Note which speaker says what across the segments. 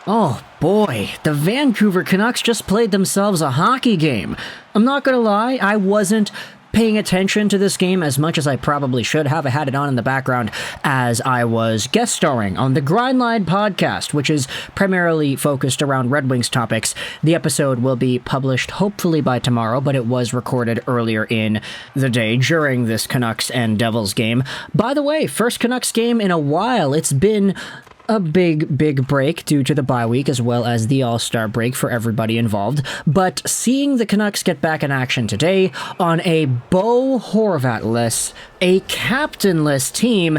Speaker 1: Oh boy, the Vancouver Canucks just played themselves a hockey game. I'm not gonna lie, I wasn't paying attention to this game as much as I probably should have. I had it on in the background as I was guest starring on the Grindline podcast, which is primarily focused around Red Wings topics. The episode will be published hopefully by tomorrow, but it was recorded earlier in the day during this Canucks and Devils game. By the way, first Canucks game in a while. It's been a big break due to the bye week as well as the All-Star break for everybody involved, but seeing the Canucks get back in action today on a Bo Horvat-less, a captainless team,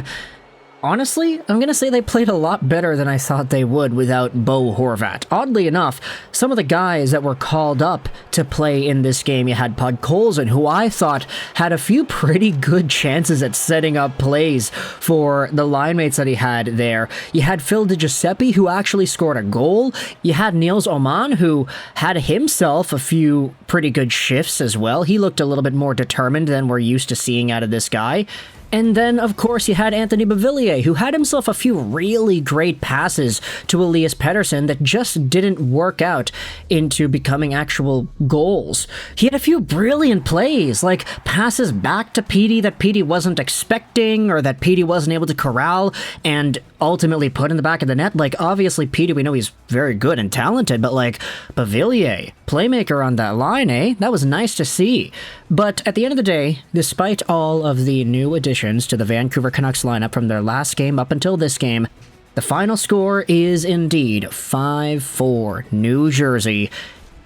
Speaker 1: honestly, I'm going to say they played a lot better than I thought they would without Bo Horvat. Oddly enough, some of the guys that were called up to play in this game, you had Podkolzin, who I thought had a few pretty good chances at setting up plays for the line mates that he had there. You had Phil Giuseppe, who actually scored a goal. You had Niels Oman, who had himself a few pretty good shifts as well. He looked a little bit more determined than we're used to seeing out of this guy. And then, of course, you had Anthony Beauvillier, who had himself a few really great passes to Elias Pettersson that just didn't work out into becoming actual goals. He had a few brilliant plays, like passes back to Petey that Petey wasn't expecting or that Petey wasn't able to corral and ultimately put in the back of the net. Like, obviously, Petey, we know he's very good and talented, but like, Beauvillier, playmaker on that line, eh? That was nice to see. But at the end of the day, despite all of the new additions to the Vancouver Canucks lineup from their last game up until this game, the final score is indeed 5-4 New Jersey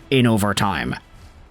Speaker 1: in overtime.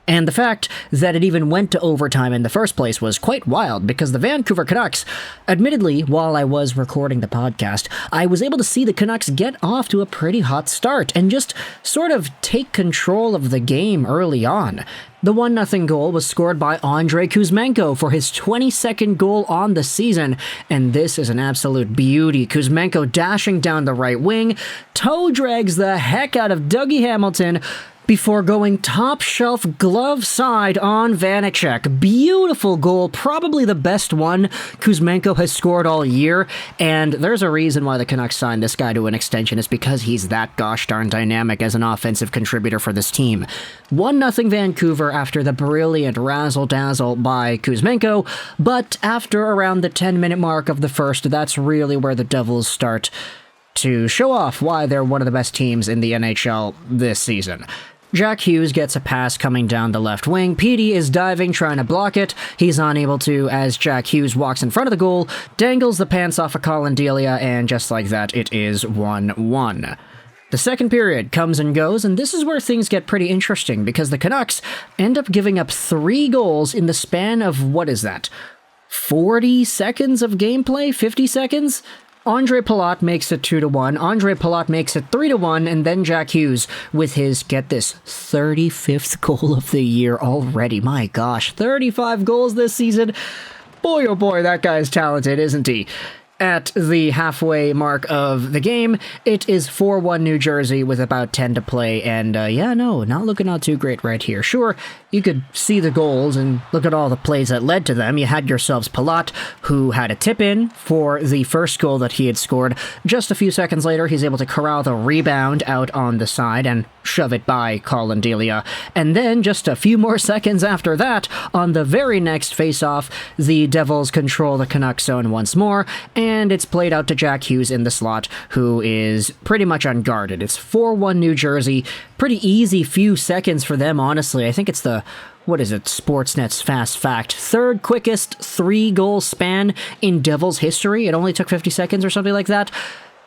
Speaker 1: And the fact that it even went to overtime in the first place was quite wild, because the Vancouver Canucks, admittedly, while I was recording the podcast, I was able to see the Canucks get off to a pretty hot start and just sort of take control of the game early on. The 1-0 goal was scored by Andrei Kuzmenko for his 22nd goal on the season, and this is an absolute beauty. Kuzmenko dashing down the right wing, toe drags the heck out of Dougie Hamilton, before going top shelf glove side on Vanecek. Beautiful goal, probably the best one Kuzmenko has scored all year, and there's a reason why the Canucks signed this guy to an extension. It's because he's that gosh darn dynamic as an offensive contributor for this team. 1-0 Vancouver after the brilliant razzle-dazzle by Kuzmenko, but after around the 10-minute mark of the first, that's really where the Devils start to show off why they're one of the best teams in the NHL this season. Jack Hughes gets a pass coming down the left wing. Petey is diving, trying to block it. He's unable to as Jack Hughes walks in front of the goal, dangles the pants off of Colin Delia, and just like that, it is 1-1. The second period comes and goes, and this is where things get pretty interesting, because the Canucks end up giving up 3 goals in the span of, 40 seconds of gameplay? 50 seconds? Ondrej Palat makes it 2-1, Ondrej Palat makes it 3-1, and then Jack Hughes with his, get this, 35th goal of the year already. My gosh, 35 goals this season. Boy, oh boy, that guy's talented, isn't he? At the halfway mark of the game, it is 4-1 New Jersey with about 10 to play, and not looking all too great right here. Sure, you could see the goals and look at all the plays that led to them. You had yourselves Palat, who had a tip-in for the first goal that he had scored. Just a few seconds later, he's able to corral the rebound out on the side and shove it by Colin Delia. And then, just a few more seconds after that, on the very next face-off, the Devils control the Canucks zone once more, and it's played out to Jack Hughes in the slot, who is pretty much unguarded. It's 4-1 New Jersey. Pretty easy few seconds for them, honestly. I think it's the, Sportsnet's fast fact. 3rd quickest 3-goal span in Devils history. It only took 50 seconds or something like that.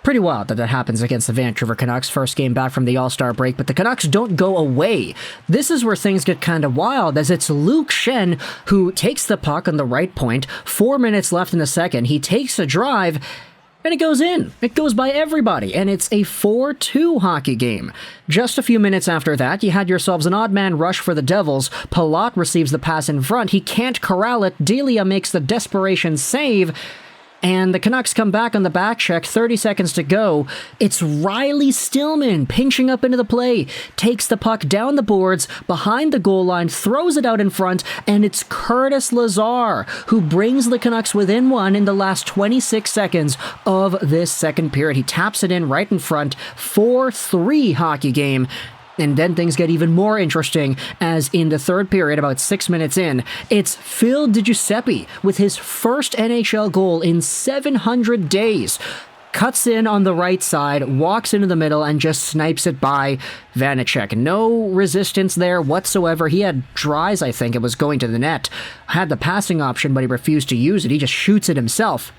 Speaker 1: Pretty wild that happens against the Vancouver Canucks, first game back from the All-Star break, but the Canucks don't go away. This is where things get kind of wild, as it's Luke Schenn who takes the puck on the right point, 4 minutes left in the second, he takes a drive, and it goes in. It goes by everybody, and it's a 4-2 hockey game. Just a few minutes after that, you had yourselves an odd man rush for the Devils. Palat receives the pass in front, he can't corral it, Delia makes the desperation save, and the Canucks come back on the back check, 30 seconds to go. It's Riley Stillman pinching up into the play, takes the puck down the boards, behind the goal line, throws it out in front, and it's Curtis Lazar who brings the Canucks within one in the last 26 seconds of this second period. He taps it in right in front, 4-3 hockey game. And then things get even more interesting, as in the third period, about 6 minutes in, it's Phil Giuseppe with his first NHL goal in 700 days. Cuts in on the right side, walks into the middle, and just snipes it by Vanecek. No resistance there whatsoever. He had Dries, I think it was going to the net. Had the passing option, but he refused to use it. He just shoots it himself.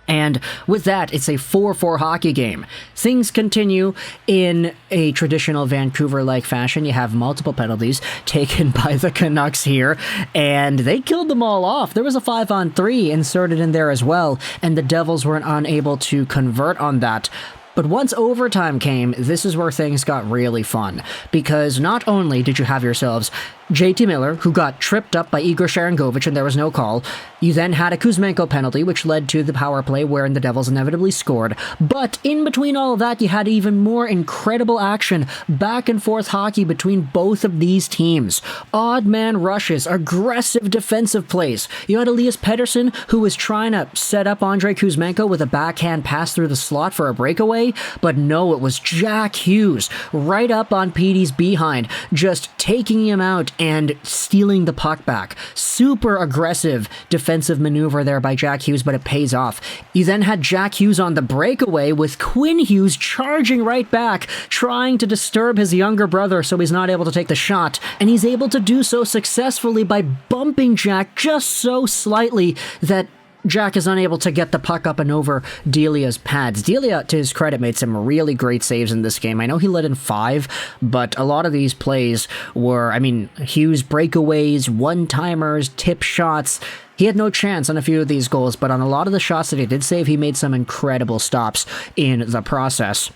Speaker 1: And with that, it's a 4-4 hockey game. Things continue in a traditional Vancouver-like fashion. You have multiple penalties taken by the Canucks here, and they killed them all off. There was a 5-on-3 inserted in there as well, and the Devils weren't unable to convert on that. But once overtime came, this is where things got really fun, because not only did you have yourselves JT Miller, who got tripped up by Igor Sharangovich and there was no call. You then had a Kuzmenko penalty, which led to the power play wherein the Devils inevitably scored. But in between all of that, you had even more incredible action, back and forth hockey between both of these teams. Odd man rushes, aggressive defensive plays. You had Elias Pettersson, who was trying to set up Andrei Kuzmenko with a backhand pass through the slot for a breakaway, but no, it was Jack Hughes right up on Petey's behind, just taking him out and stealing the puck back. Super aggressive defensive maneuver there by Jack Hughes, but it pays off. You then had Jack Hughes on the breakaway with Quinn Hughes charging right back, trying to disturb his younger brother so he's not able to take the shot, and he's able to do so successfully by bumping Jack just so slightly that Jack is unable to get the puck up and over Delia's pads. Delia, to his credit, made some really great saves in this game. I know he led in 5, but a lot of these plays were, Hughes breakaways, one-timers, tip shots. He had no chance on a few of these goals, but on a lot of the shots that he did save, he made some incredible stops in the process.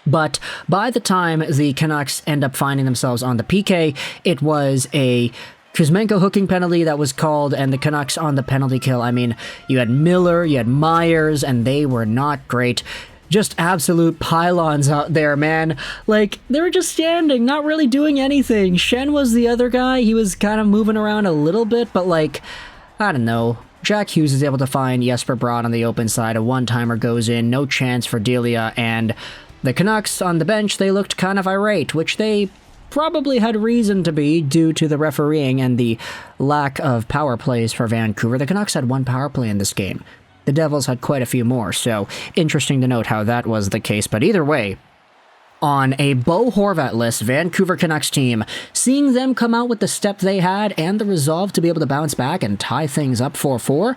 Speaker 1: But by the time the Canucks end up finding themselves on the PK, it was a Kuzmenko hooking penalty that was called, and the Canucks on the penalty kill. You had Miller, you had Myers, and they were not great. Just absolute pylons out there, man. They were just standing, not really doing anything. Schenn was the other guy. He was kind of moving around a little bit, but I don't know. Jack Hughes is able to find Jesper Bratt on the open side. A one-timer goes in, no chance for Delia, and the Canucks on the bench, they looked kind of irate, which they probably had reason to be due to the refereeing and the lack of power plays for Vancouver. The Canucks had 1 power play in this game. The Devils had quite a few more, so interesting to note how that was the case. But either way, on a Bo Horvat-less Vancouver Canucks team, seeing them come out with the step they had and the resolve to be able to bounce back and tie things up 4-4,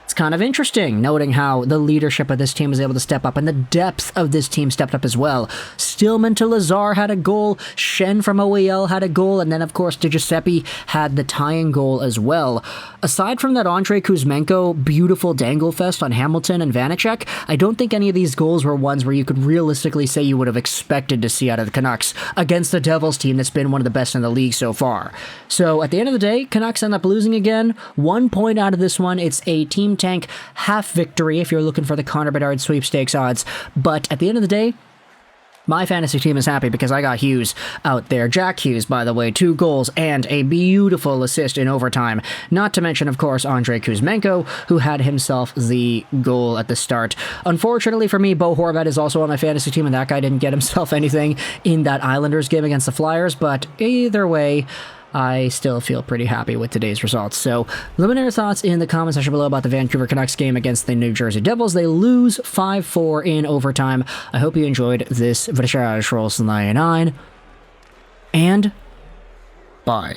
Speaker 1: it's kind of interesting, noting how the leadership of this team was able to step up and the depth of this team stepped up as well. Stillman to Lazar had a goal, Schenn from OEL had a goal, and then of course Giuseppe had the tying goal as well. Aside from that Andrei Kuzmenko beautiful dangle fest on Hamilton and Vanecek, I don't think any of these goals were ones where you could realistically say you would have expected to see out of the Canucks against the Devils team that's been one of the best in the league so far. So at the end of the day, Canucks end up losing again. 1 point out of this one. It's a team tank half victory if you're looking for the Connor Bedard sweepstakes odds. But at the end of the day, my fantasy team is happy because I got Hughes out there. Jack Hughes, by the way, 2 goals and a beautiful assist in overtime. Not to mention, of course, Andrei Kuzmenko, who had himself the goal at the start. Unfortunately for me, Bo Horvat is also on my fantasy team, and that guy didn't get himself anything in that Islanders game against the Flyers. But either way, I still feel pretty happy with today's results. So let me know your thoughts in the comment section below about the Vancouver Canucks game against the New Jersey Devils. They lose 5-4 in overtime. I hope you enjoyed this Vitek Vanecek, and bye.